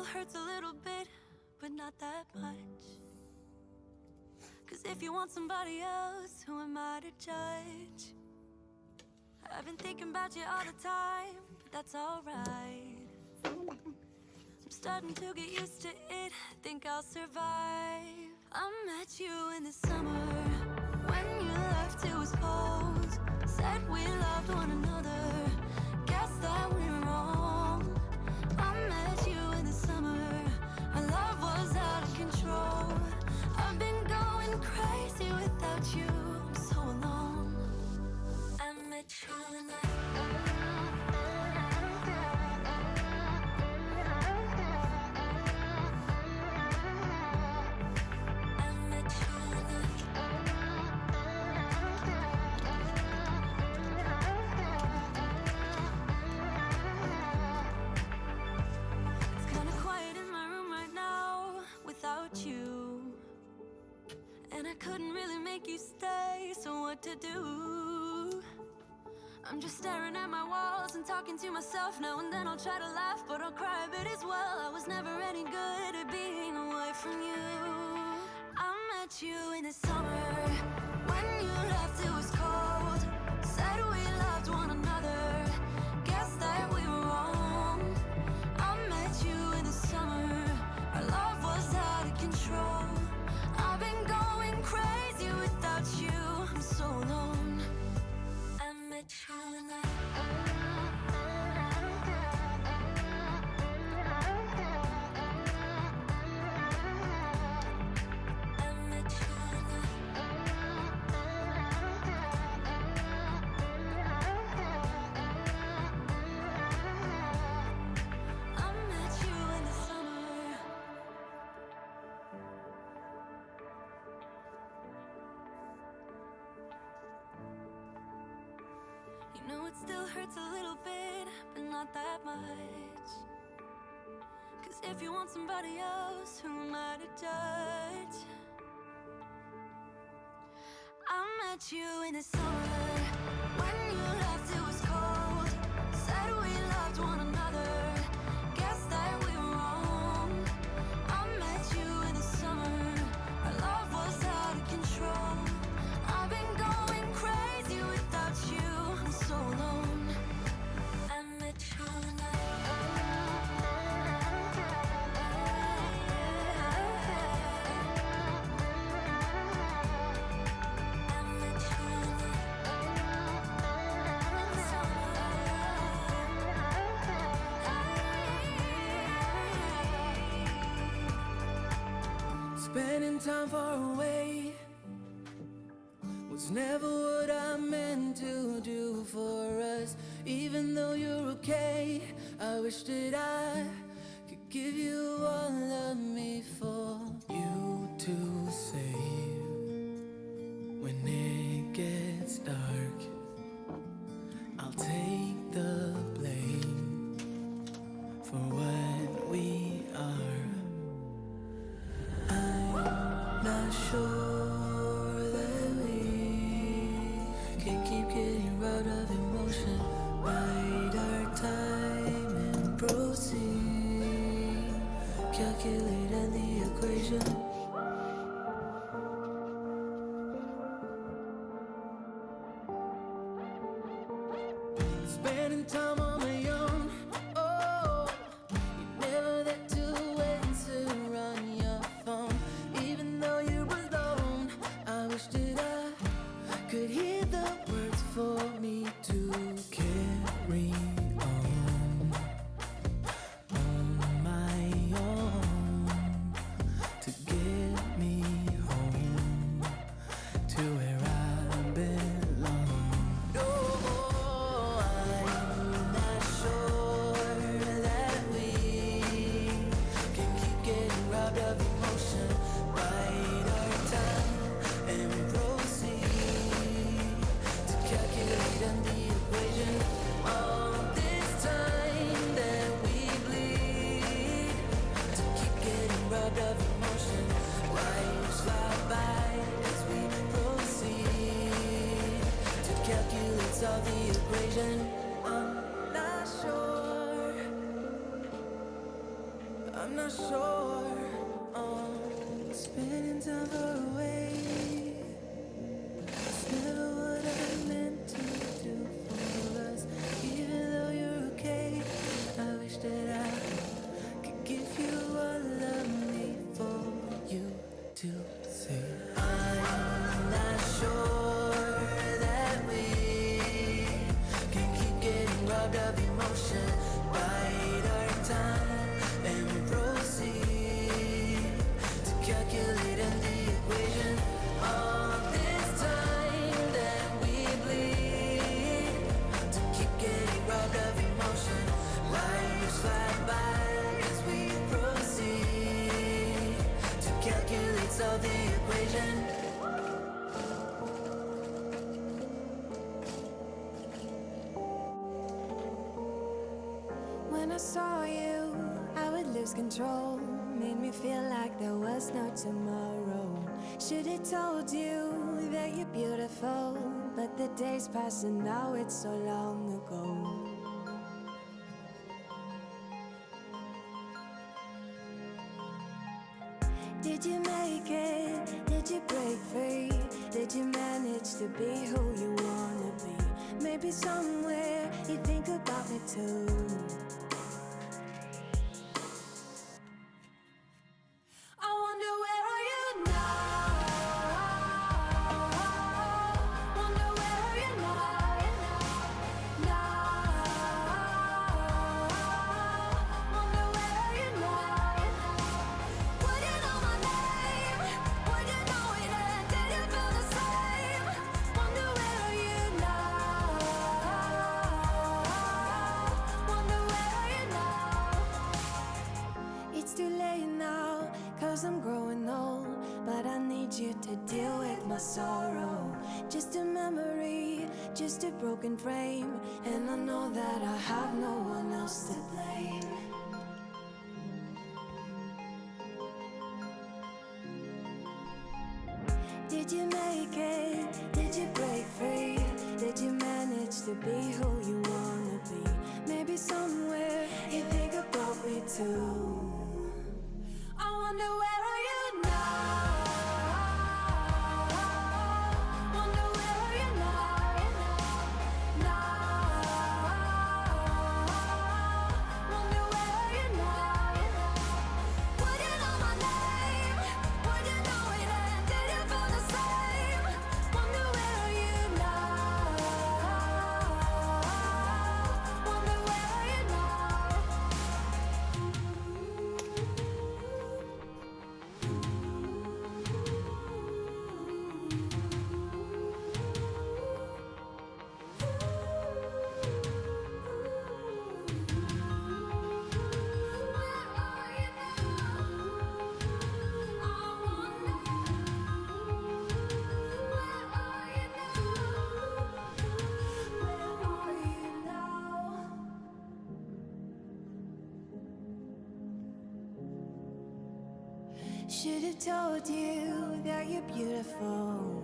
still hurts a little bit, but not that much. 'Cause if you want somebody else, who am I to judge? I've been thinking about you all the time, but that's alright. I'm starting to get used to it, think I'll survive. I met you in the summer, when you left it was cold. Said we loved one another, guess that we're wrong. I met you in the summer, our love was out of control. I've been going crazy without you, I'm so alone. I met you in the couldn't really make you stay, so what to do? I'm just staring at my walls and talking to myself. Now and then I'll try to laugh, but I'll cry a bit as well. I was never any good at being away from you. I met you in the summer, when you left it was cold. Said we loved one another, guess that we were wrong. I met you in the summer, our love was out of control. I've been going crazy without you, I'm so alone. I met you in the it still hurts a little bit, but not that much. 'Cause if you want somebody else, who am I to judge? I met you in the summer, when you left it was cold. Said we loved one another, guess that we were wrong. I met you in the summer, our love was out of control. I've been going crazy without you, I'm so alone. I met you in the spending time far away was never what I meant to do for us. Even though you're okay, I wish that I could give you all of me for you to save. When it gets dark, I'll take the blame for what we are. I'm not sure that we can keep getting out of emotion. Bide our time and proceed. Calculating the equation. Spending time on my own. Oh, you never that to answer on your phone. Even though you're alone, I wish that I could hear the words for me to carry on my own, to get me home to where I belong. No, I'm not sure that we can keep getting robbed of emotion. Bide our time and proceed to calculate on the equation. All this time that we bleed to keep getting robbed of emotion. Lives fly by as we proceed to calculate, solve the equation. I'm not sure. I'm not sure. Spending time far away. It's never what I meant to do for us. Even though you're okay, I wish that I could give you all of me for you to see. I'm not sure that we can keep getting robbed of emotion. Bite our tongue and proceed to calculating the equation. All this time that we bleed to keep getting robbed of emotion. Lives fly by as we proceed to calculate, solve the equation. When I saw you, I would lose control. Made me feel like there was no tomorrow. Should've told you that you're beautiful, but the days pass and now it's so long ago. Did you make it? Did you break free? Did you manage to be who you wanna be? Maybe somewhere you think about me too. I wonder where are you now? Wonder where are you now? Wonder where are you now? Would you know my name? Would you know it? And did you feel the same? Wonder where are you now? Wonder where are you now? It's too late now, 'cause I'm growing old. But I need you to deal with my sorrow. Just a memory, just a broken frame. And I know that I have no one else to blame. Did you make it? Did you break free? Did you manage to be who you wanna be? Maybe somewhere you think about me too. I wonder where are you now? Wonder where are you now? Wonder where are you now? Would you know my name? Would you know it? And did you feel the same? Wonder where are you now? Wonder where are you now? Should've told you that you're beautiful,